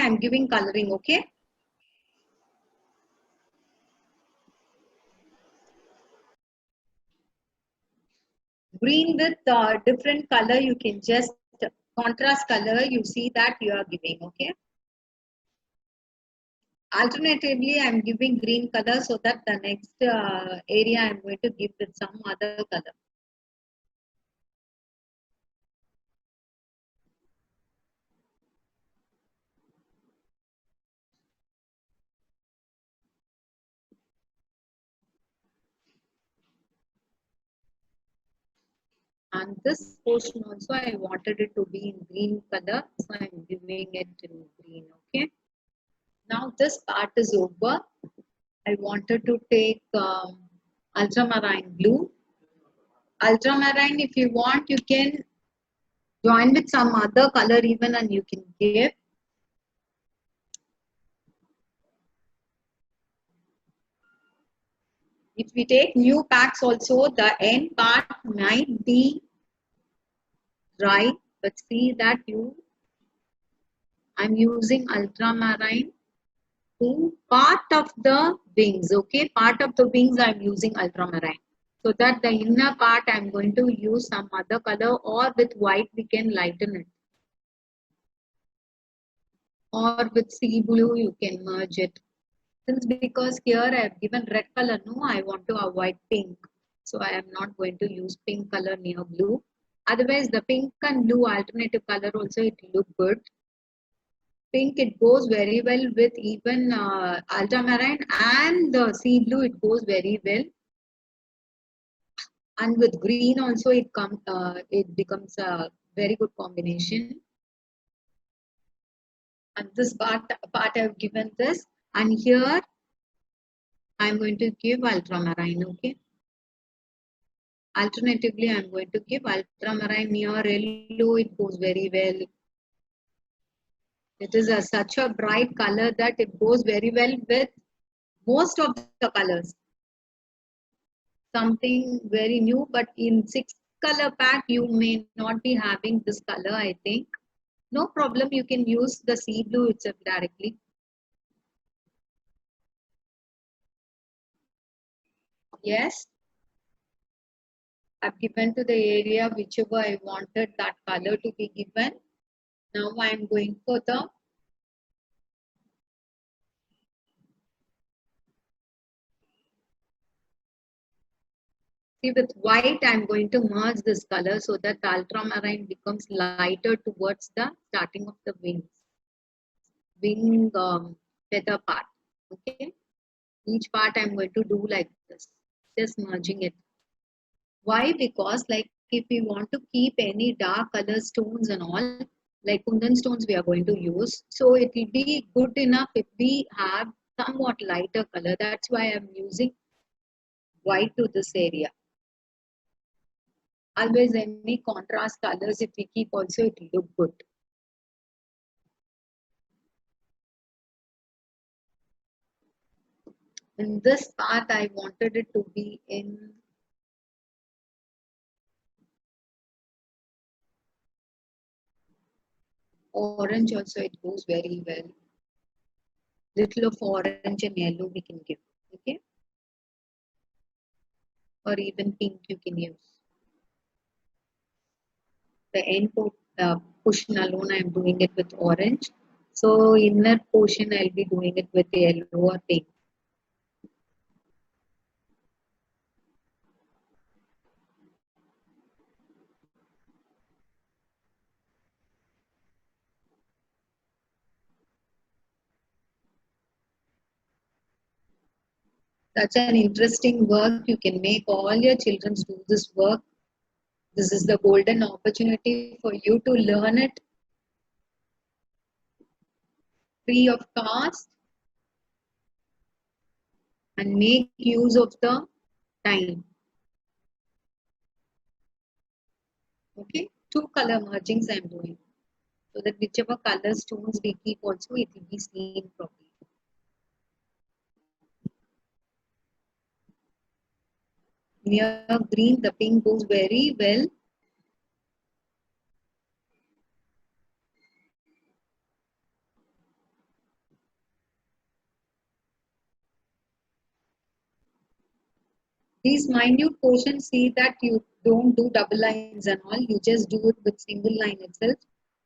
I'm giving coloring, okay? Green with different color, you can just contrast color, you see that you are giving, okay? Alternatively, I'm giving green color so that the next area I'm going to give with some other color. And this portion also I wanted it to be in green color, so I'm giving it in green, okay? Now this part is over. I wanted to take ultramarine blue. Ultramarine, if you want, you can join with some other color even and you can give. If we take new packs also, the end part might be dry, but see that I'm using ultramarine to part of the wings, okay? Part of the wings I'm using ultramarine. So that the inner part I'm going to use some other color, or with white we can lighten it. Or with sea blue you can merge it. Since because here I have given red color, no, I want to avoid pink. So I am not going to use pink color near blue. Otherwise the pink and blue alternative color also it look good. Pink it goes very well with even ultramarine, and the sea blue it goes very well. And with green also it becomes a very good combination. And this part I've given this, and here I'm going to give ultramarine, okay? Alternatively, I'm going to give ultramarine near yellow, it goes very well. It is such a bright color that it goes very well with most of the colors. Something very new, but in 6 color pack, you may not be having this color, I think. No problem, you can use the sea blue itself directly. Yes. I've given to the area whichever I wanted that color to be given. Now I'm going for the see with white I'm going to merge this color so that the ultramarine becomes lighter towards the starting of the wing feather part. Okay, each part I'm going to do like this, just merging it. Why? Because like if we want to keep any dark color stones and all, like Kundan stones we are going to use. So it will be good enough if we have somewhat lighter color. That's why I'm using white to this area. Always any contrast colors if we keep also it will look good. In this part I wanted it to be in orange also, it goes very well. Little of orange and yellow we can give, okay? Or even pink you can use. The end portion alone I am doing it with orange. So inner portion I'll be doing it with yellow or pink. Such an interesting work. You can make all your children do this work. This is the golden opportunity for you to learn it free of cost and make use of the time. Okay, 2 color mergings I am doing so that whichever color stones we keep also it will be seen properly. Near green, the pink goes very well. These minute portions, see that you don't do double lines and all, you just do it with single line itself.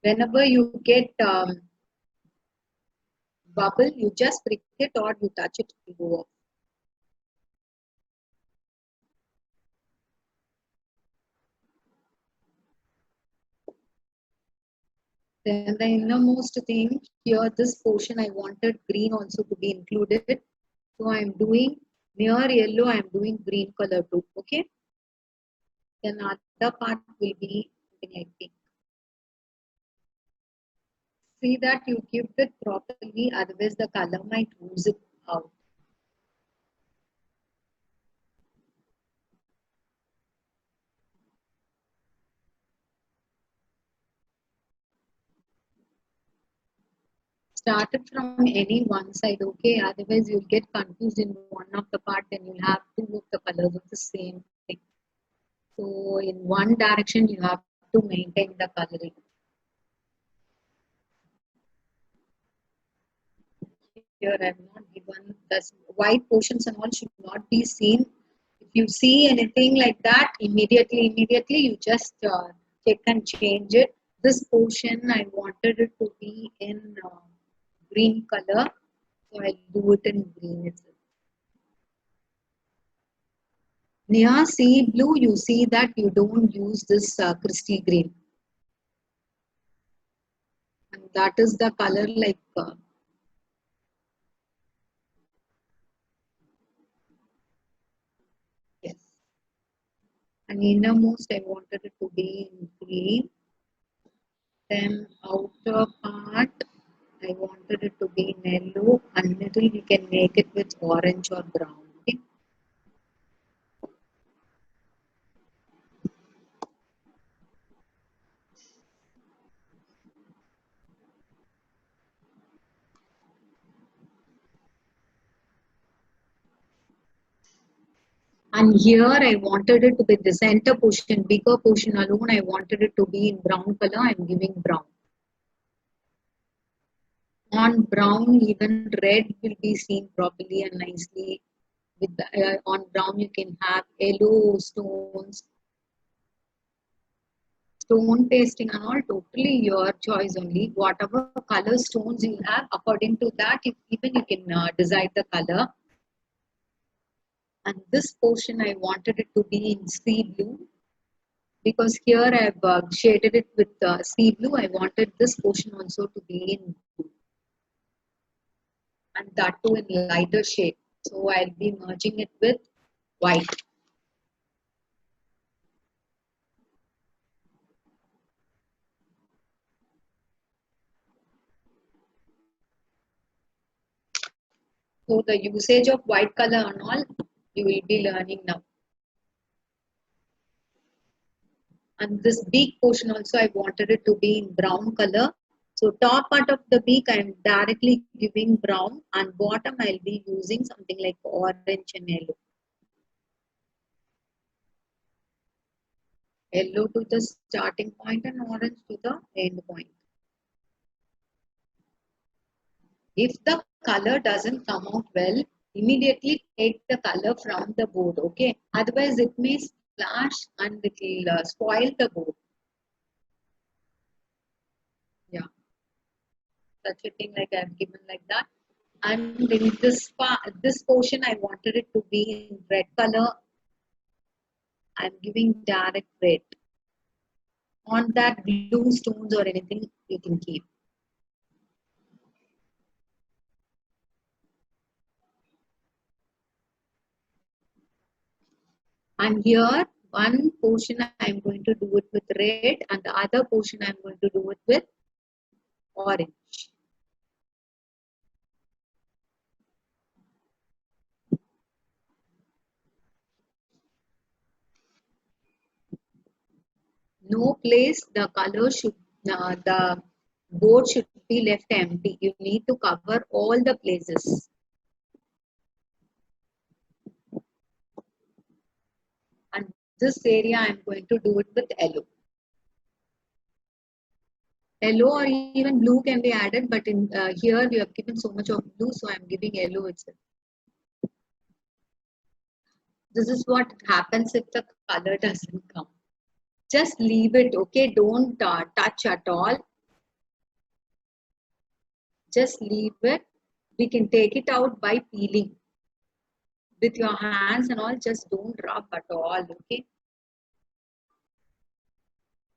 Whenever you get bubble, you just prick it or you touch it to go off. Then the innermost thing here, this portion I wanted green also to be included. So I am doing near yellow, I am doing green color too. Okay. Then other part will be something like pink. See that you give it properly, otherwise the color might lose it out. Started from any one side, okay? Otherwise you'll get confused in one of the part and you'll have two of the colors of the same thing. So in one direction you have to maintain the coloring. Here I have not given this white portions and all should not be seen. If you see anything like that, immediately you just check and change it. This portion I wanted it to be in green color, so I'll do it in green itself. Near sea blue, you see that you don't use this crystal green, and that is the color like yes. And innermost, I wanted it to be in green. Then outer part, I wanted it to be in yellow, and middle we can make it with orange or brown. Okay? And here I wanted it to be the center portion, bigger portion alone. I wanted it to be in brown color. I'm giving brown. On brown, even red will be seen properly and nicely. With the, on brown, you can have yellow stones, stone pasting and all. Totally your choice only. Whatever color stones you have, according to that, even you can decide the color. And this portion, I wanted it to be in sea blue because here I have shaded it with sea blue. I wanted this portion also to be in blue and that too in lighter shade. So I'll be merging it with white. So the usage of white color and all you will be learning now. And this beak portion also I wanted it to be in brown color. So top part of the beak I am directly giving brown and bottom I'll be using something like orange and yellow. Yellow to the starting point and orange to the end point. If the color doesn't come out well, immediately take the color from the board, okay? Otherwise, it may splash and it will spoil the board. Yeah, such a thing like I've given like that. And in this portion, I wanted it to be in red color. I'm giving direct red. On that, blue stones or anything you can keep. And here, one portion I'm going to do it with red and the other portion I'm going to do it with orange. No place the color should, the board should be left empty. You need to cover all the places. And this area I'm going to do it with yellow. Yellow or even blue can be added, but in here we have given so much of blue, so I'm giving yellow itself. This is what happens if the color doesn't come. Just leave it, okay? Don't touch at all. Just leave it. We can take it out by peeling with your hands and all. Just don't rub at all, okay?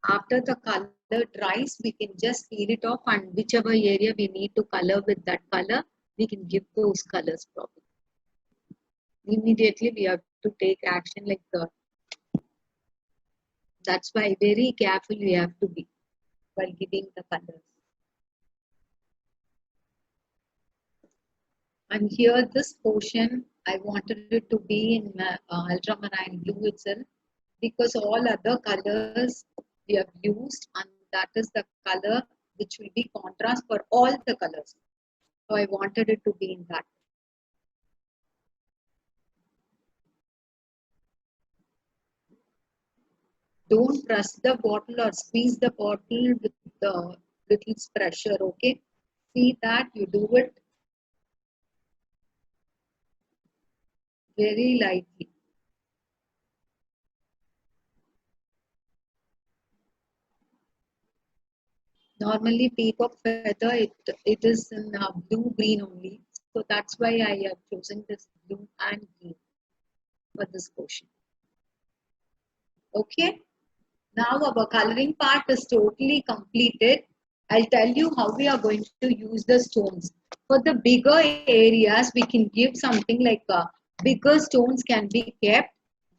After the color dries, we can just peel it off, and whichever area we need to color with that color, we can give those colors properly. Immediately we have to take action like that. That's why very careful we have to be while giving the colors. And here this portion, I wanted it to be in ultramarine blue itself, because all other colors we have used, and that is the color which will be contrast for all the colors. So I wanted it to be in that. Don't press the bottle or squeeze the bottle with the little pressure, okay? See that you do it very lightly. Normally peacock feather, it is in blue green only. So that's why I have chosen this blue and green for this portion. Okay. Now our coloring part is totally completed. I'll tell you how we are going to use the stones. For the bigger areas, we can give something like bigger stones can be kept.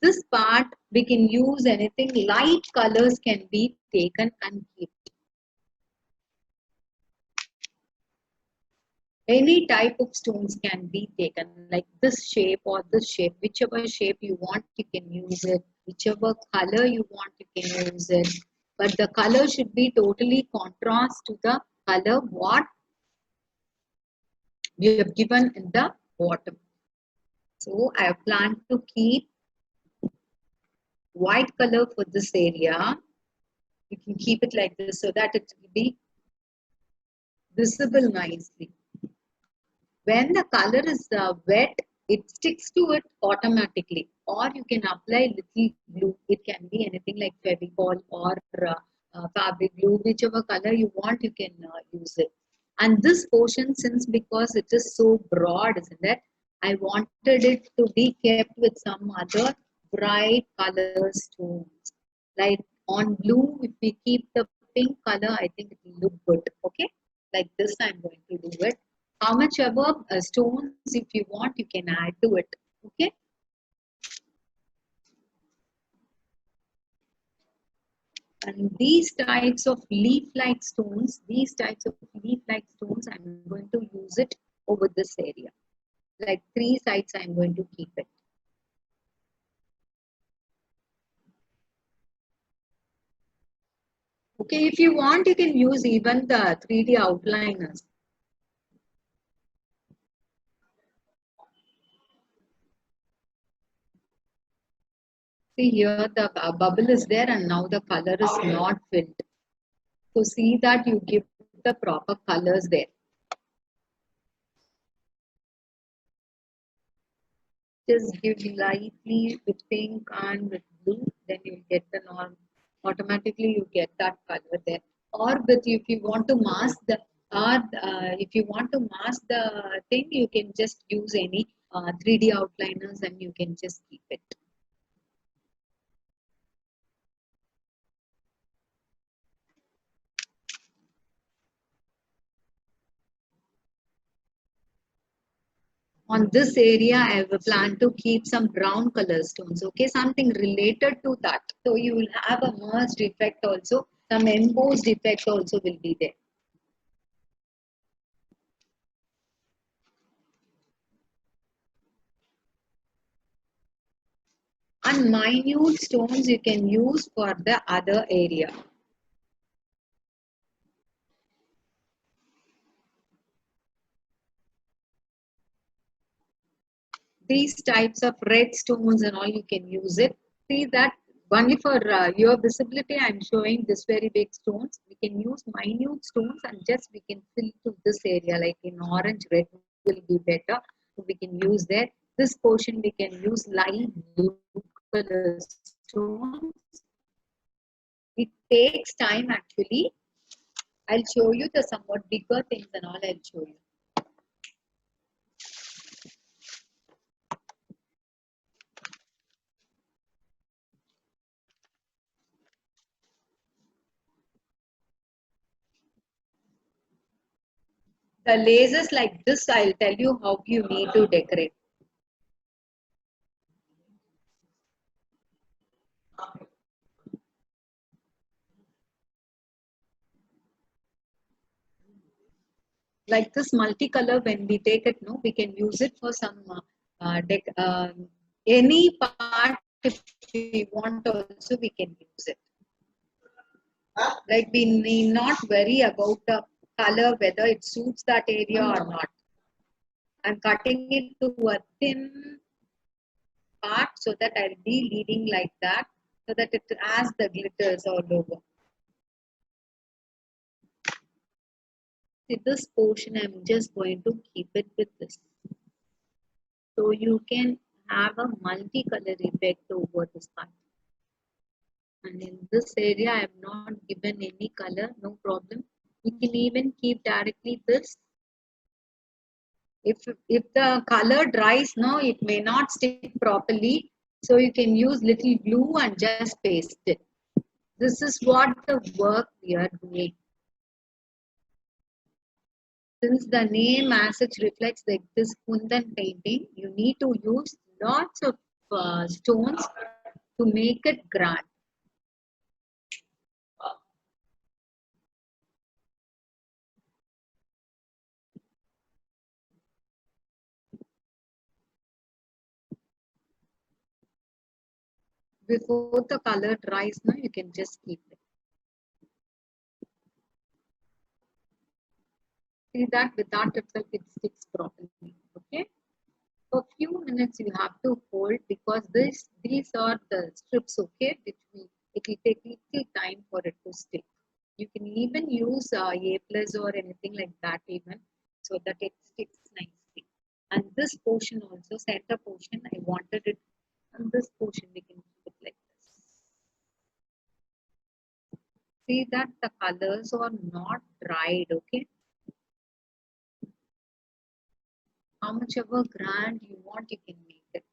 This part, we can use anything, light colors can be taken and kept. Any type of stones can be taken, like this shape or this shape, whichever shape you want, you can use it. Whichever color you want, you can use it. But the color should be totally contrast to the color what we have given in the bottom. So I have planned to keep white color for this area. You can keep it like this so that it will be visible nicely. When the color is wet, it sticks to it automatically. Or you can apply little glue. It can be anything like Fevicol or fabric glue, whichever color you want, you can use it. And this portion, since because it is so broad, isn't it? I wanted it to be kept with some other bright color stones. Like on blue, if we keep the pink color, I think it will look good. Okay, like this, I'm going to do it. How much ever stones, if you want, you can add to it. Okay. And these types of leaf-like stones, I'm going to use it over this area. Like 3 sides, I'm going to keep it. Okay, if you want, you can use even the 3D outliners. See here, the bubble is there and now the color is not filled. So see that you give the proper colors there. Just give lightly with pink and with blue, then you'll get the norm. Automatically you get that color there. Or with if you want to mask the if you want to mask the thing, you can just use any 3D outliners and you can just keep it. On this area, I have a plan to keep some brown color stones, okay, something related to that. So you will have a merged effect also, some embossed effect also will be there. And minute stones you can use for the other area. These types of red stones and all you can use it. See that only for your visibility I am showing this very big stones. We can use minute stones and just we can fill to this area like in orange red will be better. So we can use that. This portion we can use light blue color stones. It takes time actually. I'll show you the somewhat bigger things and all I'll show you. The lasers like this, I'll tell you how you need to decorate. Like this multicolor, when we take it, no, we can use it for some any part. If we want also, we can use it. Like we need not worry about the color, whether it suits that area or not. I'm cutting it to a thin part so that I'll be leading like that, so that it has the glitters all over. See this portion, I'm just going to keep it with this. So you can have a multicolor effect over this part. And in this area, I have not given any color, no problem. You can even keep directly this. If the color dries now, it may not stick properly. So you can use little glue and just paste it. This is what the work we are doing. Since the name as such reflects like this Kundan painting, you need to use lots of stones to make it grand. Before the color dries now, you can just keep it. See that with that itself it sticks properly. Okay. For few minutes you have to hold because these are the strips, okay, which it will take little time for it to stick. You can even use A plus or anything like that even, so that it sticks nicely. And this portion also, center portion, I wanted it, and this portion we can keep it like this. See that the colors are not dried, okay. How much ever grand you want, you can make it.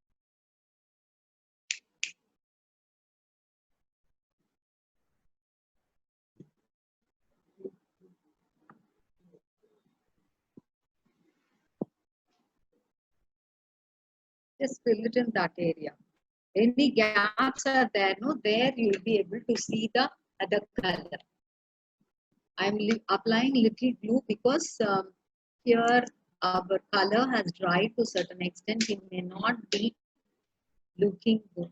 Just fill it in that area. Any gaps are there, no, there you will be able to see the other color. I'm applying little glue because here our color has dried to a certain extent. It may not be looking good.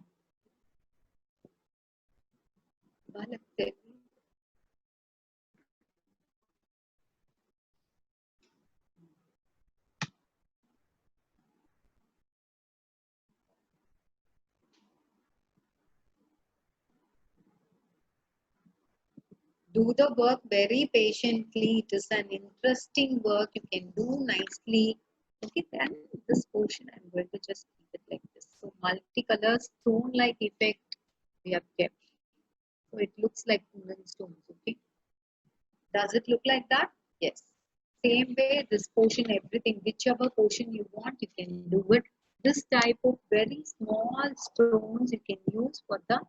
Do the work very patiently. It is an interesting work. You can do nicely. Okay, then this portion I'm going to just keep it like this. So multicolor stone-like effect we have kept. So it looks like Kundan stones. Okay. Does it look like that? Yes. Same way, this portion, everything, whichever portion you want, you can do it. This type of very small stones you can use for the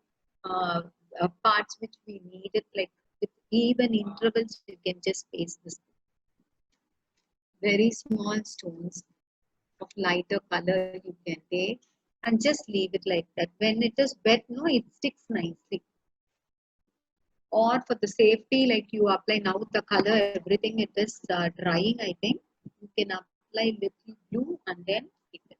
parts which we need it, like with even intervals, you can just paste this. Very small stones of lighter color you can take and just leave it like that. When it is wet, no, it sticks nicely. Or for the safety, like you apply now the color, everything it is drying, I think you can apply little glue and then keep it.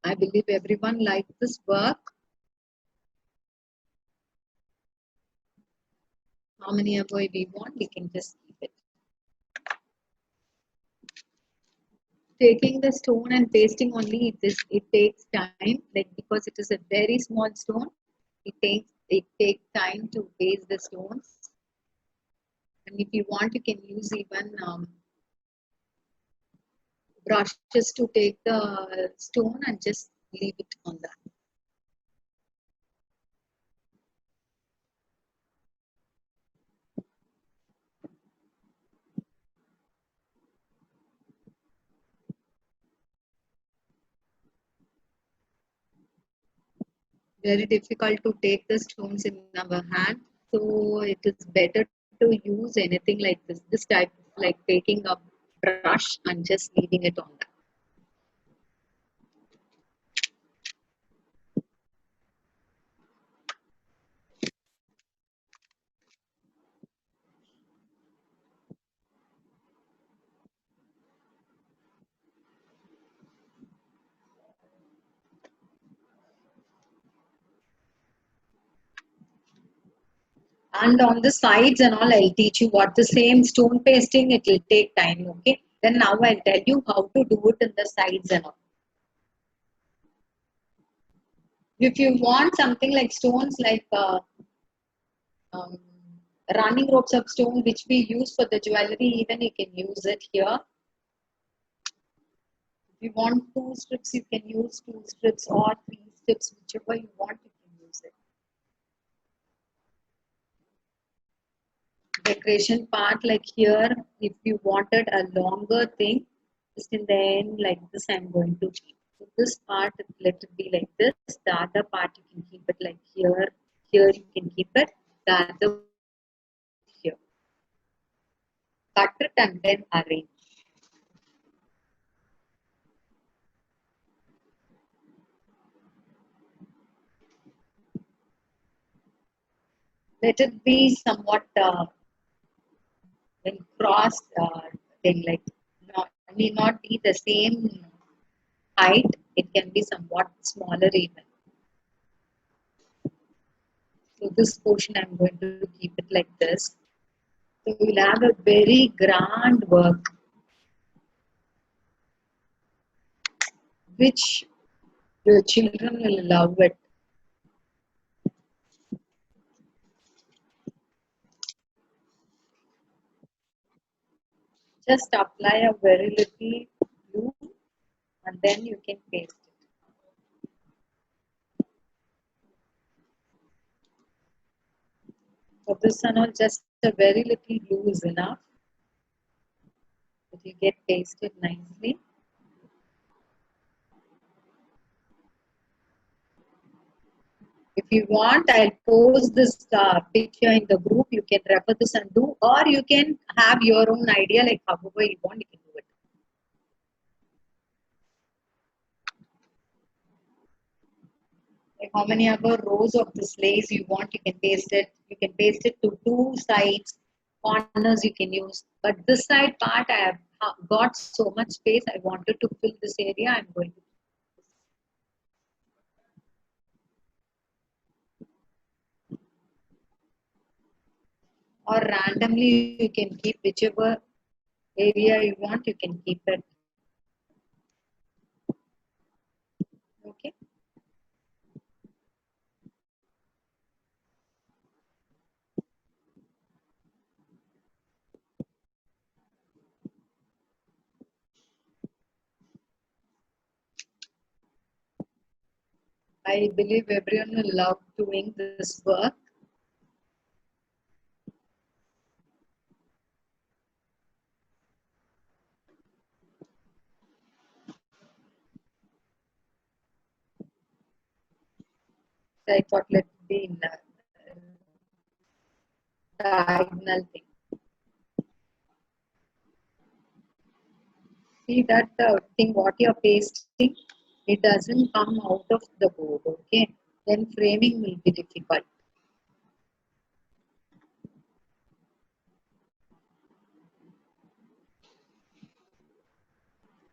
I believe everyone likes this work. How many ever we want, we can just keep it. Taking the stone and pasting only, it takes time, like because it is a very small stone, it takes it take time to paste the stones. And if you want, you can use even brushes to take the stone and just leave it on that. Very difficult to take the stones in our hand. So it is better to use anything like this type of like taking a brush and just leaving it on that. And on the sides and all, I'll teach you what the same stone pasting, it will take time, okay? Then now I'll tell you how to do it in the sides and all. If you want something like stones like um, running ropes of stone which we use for the jewelry, even you can use it here. If you want two strips, you can use two strips or three strips, whichever you want, you can use it. Decoration part like here, if you wanted a longer thing, just in the end like this I'm going to keep. So this part, let it be like this. The other part you can keep it like here. Here you can keep it. The other here. Cut it and then arrange. Let it be somewhat when crossed thing like not need not be the same height. It can be somewhat smaller even. So this portion I'm going to keep it like this. So you'll have a very grand work, which your children will love it. Just apply a very little glue and then you can paste it. For this and all, just a very little glue is enough. It will get pasted nicely. If you want, I'll post this picture in the group. You can refer this and do, or you can have your own idea, like however you want, you can do it. Like how many other rows of this lace you want, you can paste it. You can paste it to two sides, corners you can use. But this side part, I have got so much space. I wanted to fill this area. I'm going to. Or randomly, you can keep whichever area you want, you can keep it. Okay. I believe everyone will love doing this work. So I thought let it be in a diagonal thing. See that thing what you're pasting, it doesn't come out of the board, okay? Then framing will be difficult.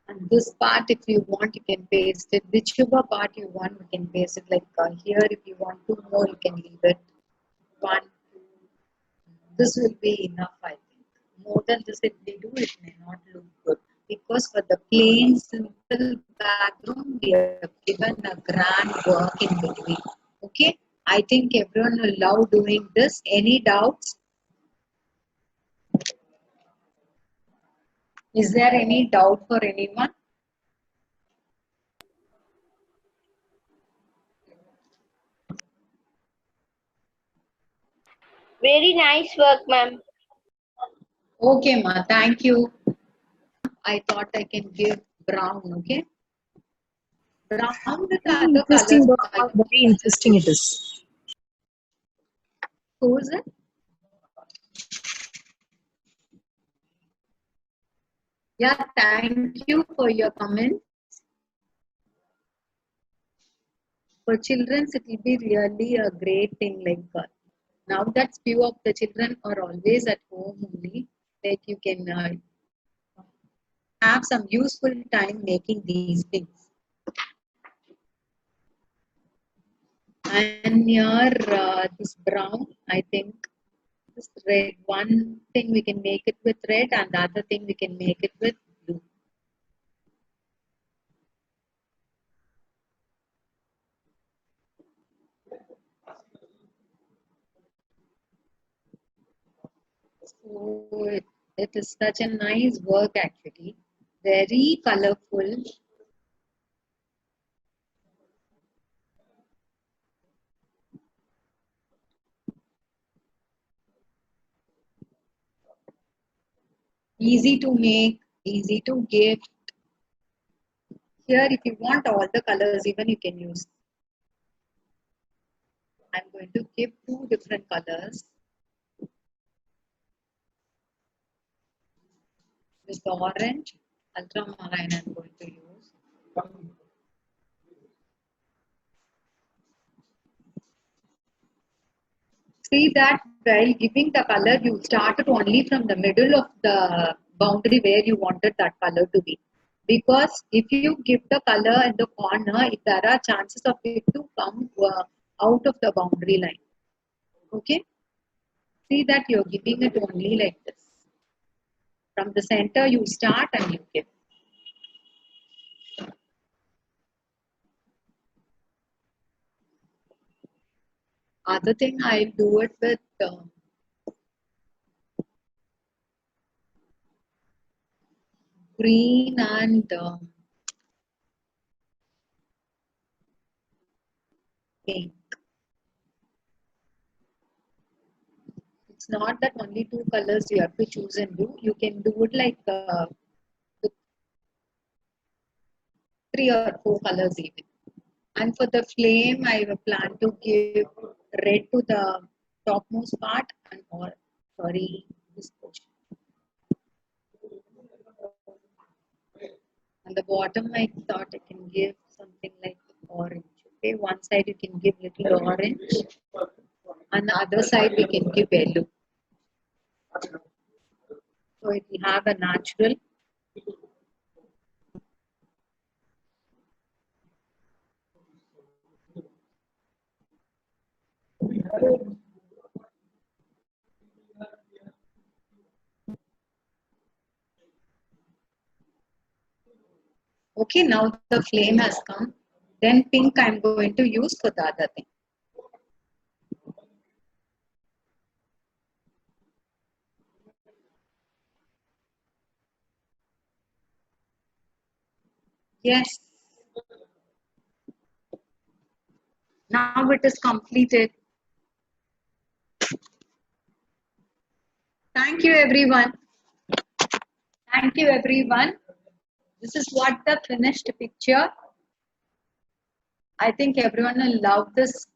And this part, if you want, you can paste it. Whichever part you want, you can paste it. Like here, if you want two more, you can leave it. One, two. This will be enough, I think. More than this, if we do, it may not look good. Because for the plain, simple background, we have given a grand work in between. Okay? I think everyone will love doing this. Any doubts? Is there any doubt for anyone? Very nice work, ma'am. Okay, ma. Thank you. I thought I can give brown. Okay. Brown with Very other interesting colors. work. Very interesting it is. Who is it? Yeah, thank you for your comments. For children, it will be really a great thing. Like now that few of the children are always at home only, like you can have some useful time making these things. And near this brown, I think this red. One thing we can make it with red, and the other thing we can make it with blue. So it is such a nice work actually. Very colorful. Easy to make, easy to give. Here, if you want all the colors, even you can use. I'm going to give two different colors. This orange, ultramarine I'm going to use. See that while giving the color, you started only from the middle of the boundary where you wanted that color to be. Because if you give the color in the corner, there are chances of it to come out of the boundary line. Okay? See that you're giving it only like this. From the center, you start and you give. Other thing, I'll do it with green and pink. It's not that only two colors you have to choose and do. You can do it like with three or four colors even. And for the flame, I plan to give red to the topmost part and or sorry, this portion. On the bottom, I thought I can give something like orange. Okay, one side you can give little orange, and the other side we can give yellow. So it will have a natural. Okay, now the flame has come. Then pink I'm going to use for the other thing. Yes. Now it is completed. Thank you, everyone. Thank you, everyone. This is what the finished picture. I think everyone will love this.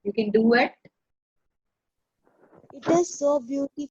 You can do it. It is so beautiful.